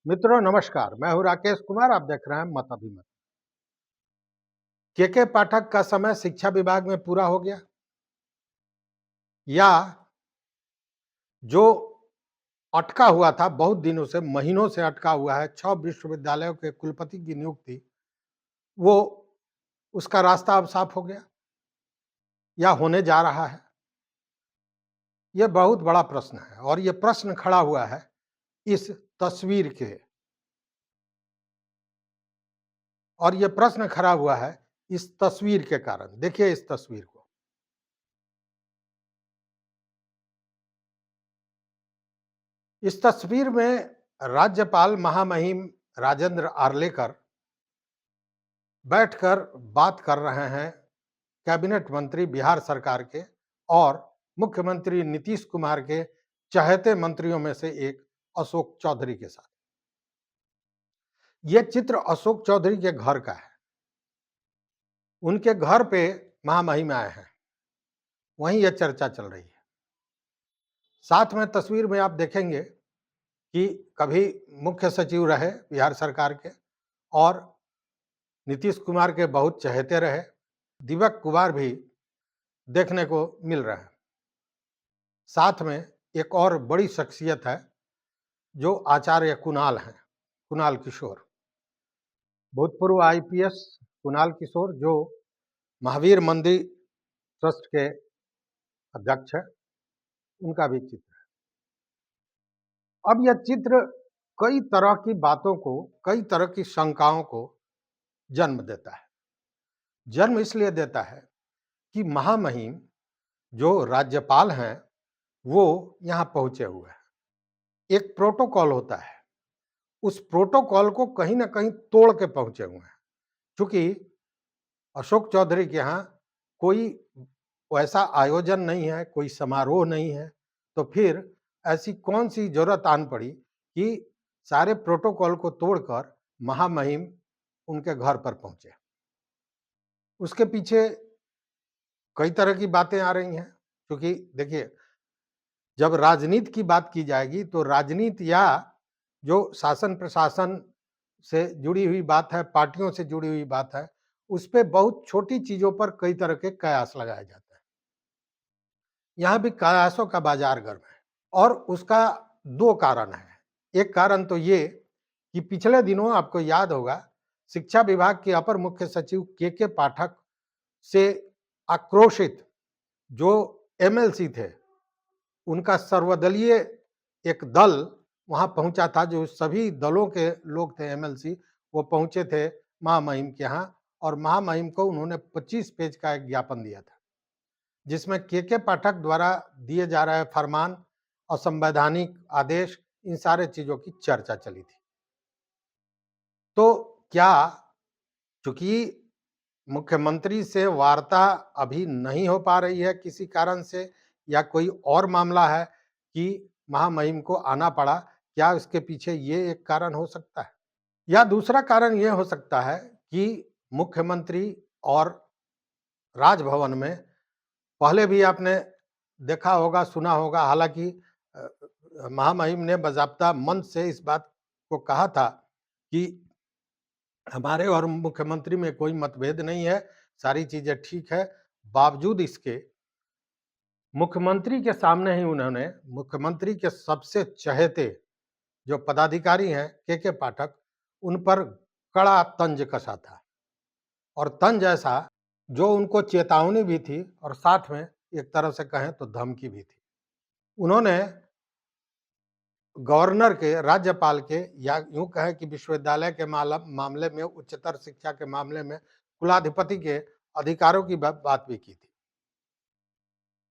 मित्रों नमस्कार, मैं हूं राकेश कुमार। आप देख रहे हैं मत अभिमत। के पाठक का समय शिक्षा विभाग में पूरा हो गया या जो अटका हुआ था, बहुत दिनों से, महीनों से अटका हुआ है, 6 विश्वविद्यालयों के कुलपति की नियुक्ति, वो उसका रास्ता अब साफ हो गया या होने जा रहा है? यह बहुत बड़ा प्रश्न है और यह प्रश्न खड़ा हुआ है इस तस्वीर के, और यह प्रश्न खड़ा हुआ है इस तस्वीर के कारण। देखिए इस तस्वीर को। इस तस्वीर में राज्यपाल महामहिम राजेंद्र आर्लेकर बैठकर बात कर रहे हैं कैबिनेट मंत्री बिहार सरकार के और मुख्यमंत्री नीतीश कुमार के चहेते मंत्रियों में से एक अशोक चौधरी के साथ। यह चित्र अशोक चौधरी के घर का है। उनके घर पे महामहिम आए हैं, वहीं यह चर्चा चल रही है। साथ में तस्वीर में आप देखेंगे कि कभी मुख्य सचिव रहे बिहार सरकार के और नीतीश कुमार के बहुत चहेते रहे, दीपक कुमार भी देखने को मिल रहे हैं। साथ में एक और बड़ी शख्सियत है जो आचार्य कुणाल हैं, कुणाल किशोर, भूतपूर्व आईपीएस कुणाल किशोर, जो महावीर मंदिर ट्रस्ट के अध्यक्ष है, उनका भी चित्र है। अब यह चित्र कई तरह की बातों को, कई तरह की शंकाओं को जन्म देता है। जन्म इसलिए देता है कि महामहिम जो राज्यपाल हैं वो यहाँ पहुंचे हुए हैं। एक प्रोटोकॉल होता है, उस प्रोटोकॉल को कहीं ना कहीं तोड़ के पहुंचे हुए हैं। क्योंकि अशोक चौधरी के यहाँ कोई वैसा आयोजन नहीं है, कोई समारोह नहीं है, तो फिर ऐसी कौन सी जरूरत आन पड़ी कि सारे प्रोटोकॉल को तोड़कर महामहिम उनके घर पर पहुंचे। उसके पीछे कई तरह की बातें आ रही हैं। क्योंकि देखिए, जब राजनीति की बात की जाएगी तो राजनीति या जो शासन प्रशासन से जुड़ी हुई बात है, पार्टियों से जुड़ी हुई बात है, उस पे बहुत छोटी चीजों पर कई तरह के कयास लगाए जाते हैं। यहाँ भी कयासों का बाजार गर्म है और उसका दो कारण है। एक कारण तो ये कि पिछले दिनों आपको याद होगा, शिक्षा विभाग के अपर मुख्य सचिव के पाठक से आक्रोशित जो एमएलसी थे, उनका सर्वदलीय एक दल वहां पहुंचा था, जो सभी दलों के लोग थे एमएलसी, वो पहुंचे थे महामहिम के यहाँ और महामहिम को उन्होंने 25 पेज का एक ज्ञापन दिया था, जिसमें के पाठक द्वारा दिए जा रहे फरमान, असंवैधानिक आदेश, इन सारे चीजों की चर्चा चली थी। तो क्या, चूंकि मुख्यमंत्री से वार्ता अभी नहीं हो पा रही है किसी कारण से, या कोई और मामला है कि महामहिम को आना पड़ा, क्या इसके पीछे ये एक कारण हो सकता है? या दूसरा कारण ये हो सकता है कि मुख्यमंत्री और राजभवन में पहले भी आपने देखा होगा, सुना होगा, हालांकि महामहिम ने बाकायदा मंच से इस बात को कहा था कि हमारे और मुख्यमंत्री में कोई मतभेद नहीं है, सारी चीजें ठीक है। बावजूद इसके मुख्यमंत्री के सामने ही उन्होंने मुख्यमंत्री के सबसे चहेते जो पदाधिकारी हैं के पाठक, उन पर कड़ा तंज कसा था, और तंज ऐसा जो उनको चेतावनी भी थी और साथ में एक तरह से कहें तो धमकी भी थी। उन्होंने गवर्नर के, राज्यपाल के, या यूं कहें कि विश्वविद्यालय के मामले में, उच्चतर शिक्षा के मामले में कुलाधिपति के अधिकारों की बात भी की थी।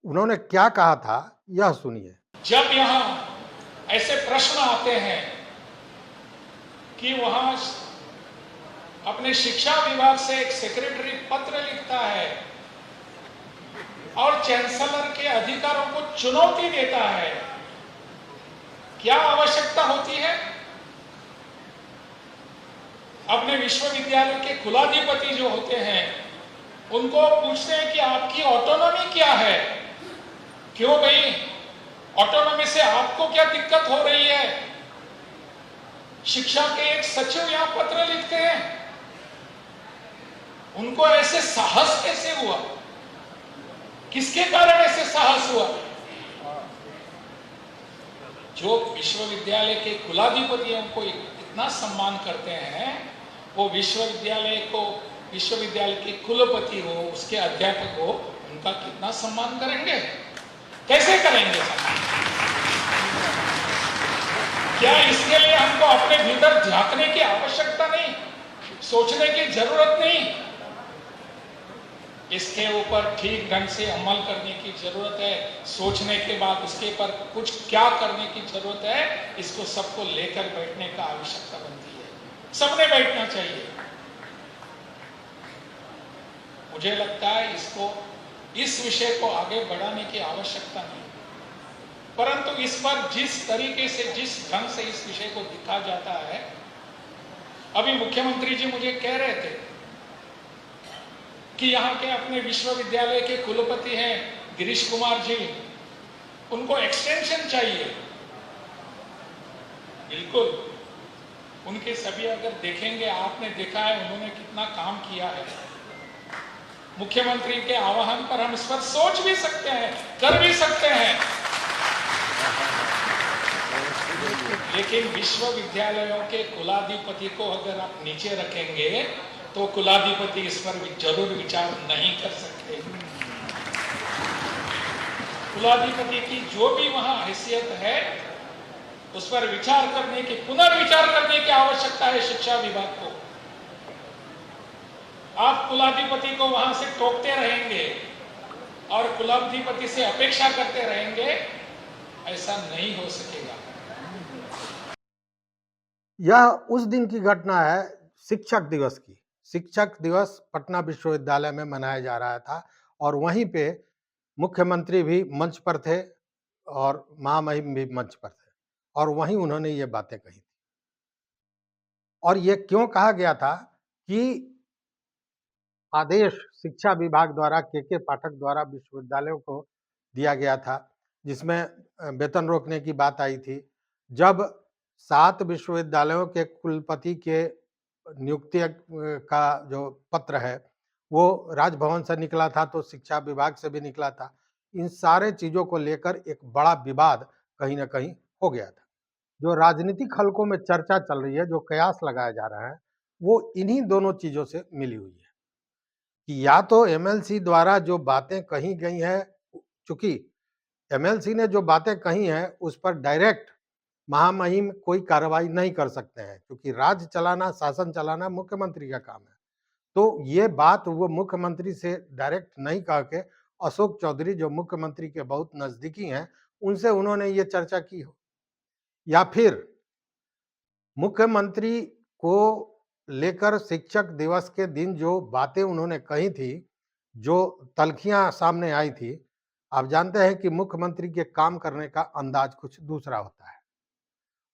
उन्होंने क्या कहा था, यह सुनिए। जब यहां ऐसे प्रश्न आते हैं कि वहां अपने शिक्षा विभाग से एक सेक्रेटरी पत्र लिखता है और चांसलर के अधिकारों को चुनौती देता है, क्या आवश्यकता होती है? अपने विश्वविद्यालय के कुलाधिपति जो होते हैं उनको पूछते हैं कि आपकी ऑटोनॉमी क्या है? क्यों भाई, ऑटोनॉमी से आपको क्या दिक्कत हो रही है? शिक्षा के एक सचिव यहां पत्र लिखते हैं, उनको ऐसे साहस कैसे हुआ? किसके कारण ऐसे साहस हुआ? जो विश्वविद्यालय के कुलाधिपतियों को इतना सम्मान करते हैं, वो विश्वविद्यालय के कुलपति हो, उसके अध्यापक हो, उनका कितना सम्मान करेंगे? कैसे करेंगे सम्मान? क्या इसके लिए हमको अपने भीतर झांकने की आवश्यकता नहीं? सोचने की जरूरत नहीं? इसके ऊपर ठीक ढंग से अमल करने की जरूरत है। सोचने के बाद उसके ऊपर कुछ क्या करने की जरूरत है, इसको सबको लेकर बैठने का आवश्यकता बनती है। सबने बैठना चाहिए। मुझे लगता है इस विषय को आगे बढ़ाने की आवश्यकता नहीं, परंतु इस पर जिस तरीके से, जिस ढंग से इस विषय को दिखा जाता है, अभी मुख्यमंत्री जी मुझे कह रहे थे कि यहाँ के अपने विश्वविद्यालय के कुलपति हैं गिरीश कुमार जी, उनको एक्सटेंशन चाहिए। बिल्कुल, उनके सभी अगर देखेंगे, आपने देखा है उन्होंने कितना काम किया है। मुख्यमंत्री के आह्वान पर हम इस पर सोच भी सकते हैं, कर भी सकते हैं, लेकिन विश्वविद्यालयों के कुलाधिपति को अगर आप नीचे रखेंगे तो कुलाधिपति इस पर जरूर विचार नहीं कर सकते। कुलाधिपति की जो भी वहां हैसियत है, उस पर विचार करने की, पुनर्विचार करने की आवश्यकता है शिक्षा विभाग को। आप कुलाधिपति को वहां से टोकते रहेंगे और कुलाधिपति से अपेक्षा करते रहेंगे, ऐसा नहीं हो सकेगा। यह उस दिन की घटना है, शिक्षक दिवस की। शिक्षक दिवस पटना विश्वविद्यालय में मनाया जा रहा था और वहीं पे मुख्यमंत्री भी मंच पर थे और महामहिम भी मंच पर थे और वहीं उन्होंने ये बातें कही थी। और ये क्यों कहा गया था कि आदेश शिक्षा विभाग द्वारा के पाठक द्वारा विश्वविद्यालयों को दिया गया था, जिसमें वेतन रोकने की बात आई थी। जब 7 विश्वविद्यालयों के कुलपति के नियुक्ति का जो पत्र है, वो राजभवन से निकला था, तो शिक्षा विभाग से भी निकला था। इन सारे चीज़ों को लेकर एक बड़ा विवाद कहीं न कहीं हो गया था। जो राजनीतिक हलकों में चर्चा चल रही है, जो कयास लगाया जा रहा है, वो इन्हीं दोनों चीज़ों से मिली हुई है कि या तो एमएलसी द्वारा जो बातें कही गई हैं, चूँकि एमएलसी ने जो बातें कही हैं, उस पर डायरेक्ट महामहिम कोई कार्रवाई नहीं कर सकते हैं, क्योंकि राज्य चलाना, शासन चलाना मुख्यमंत्री का काम है। तो ये बात वो मुख्यमंत्री से डायरेक्ट नहीं कह के अशोक चौधरी, जो मुख्यमंत्री के बहुत नज़दीकी हैं, उनसे उन्होंने ये चर्चा की हो। या फिर मुख्यमंत्री को लेकर शिक्षक दिवस के दिन जो बातें उन्होंने कही थी, जो तल्खियाँ सामने आई थी, आप जानते हैं कि मुख्यमंत्री के काम करने का अंदाज कुछ दूसरा होता है।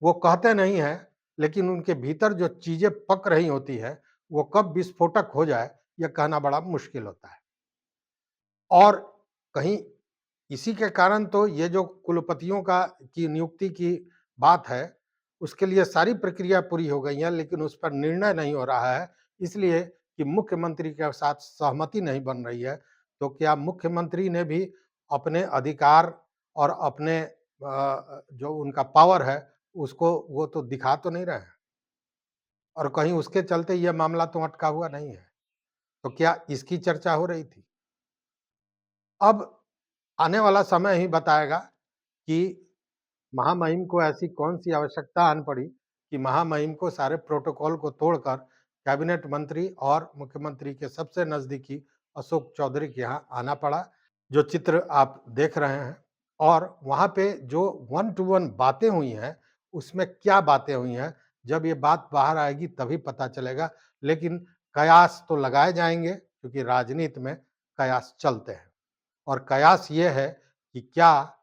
वो कहते नहीं हैं, लेकिन उनके भीतर जो चीज़ें पक रही होती है, वो कब विस्फोटक हो जाए, यह कहना बड़ा मुश्किल होता है। और कहीं इसी के कारण तो ये जो कुलपतियों की नियुक्ति की बात है, उसके लिए सारी प्रक्रिया पूरी हो गई है, लेकिन उस पर निर्णय नहीं हो रहा है, इसलिए कि मुख्यमंत्री के साथ सहमति नहीं बन रही है। तो क्या मुख्यमंत्री ने भी अपने अधिकार और अपने जो उनका पावर है, उसको वो तो दिखा तो नहीं रहे हैं, और कहीं उसके चलते ये मामला तो अटका हुआ नहीं है। तो क्या इसकी चर्चा हो रही थी? अब आने वाला समय ही बताएगा कि महामहिम को ऐसी कौन-सी आवश्यकता आन पड़ी कि महामहिम को सारे प्रोटोकॉल को तोड़कर कैबिनेट मंत्री और मुख्यमंत्री के सबसे नज़दीकी अशोक चौधरी के यहाँ आना पड़ा। जो चित्र आप देख रहे हैं, और वहाँ पे जो वन टू वन बातें हुई हैं, उसमें क्या बातें हुई हैं, जब ये बात बाहर आएगी तभी पता चलेगा। लेकिन कयास तो लगाए जाएँगे, क्योंकि राजनीति में कयास चलते हैं। और कयास ये है कि क्या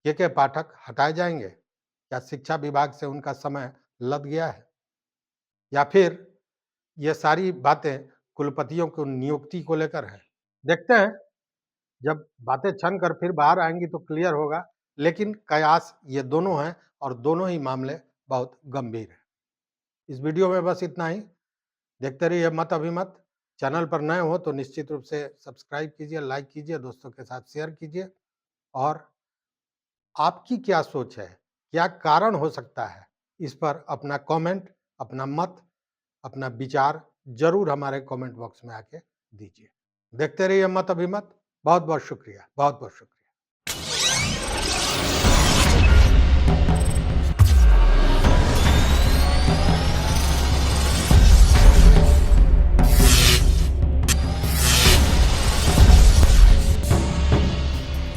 के पाठक हटाए जाएँगे? क्या शिक्षा विभाग से उनका समय लद गया है? या फिर ये सारी बातें कुलपतियों को नियुक्ति को लेकर है? देखते हैं, जब बातें छन कर फिर बाहर आएँगी तो क्लियर होगा, लेकिन कयास ये दोनों हैं और दोनों ही मामले बहुत गंभीर हैं। इस वीडियो में बस इतना ही। देखते रहिए मत अभिमत। चैनल पर नए हो तो निश्चित रूप से सब्सक्राइब कीजिए, लाइक कीजिए, दोस्तों के साथ शेयर कीजिए। और आपकी क्या सोच है, क्या कारण हो सकता है, इस पर अपना कमेंट, अपना मत, अपना विचार जरूर हमारे कमेंट बॉक्स में आके दीजिए। देखते रहिए मत अभिमत। बहुत बहुत शुक्रिया, बहुत बहुत शुक्रिया।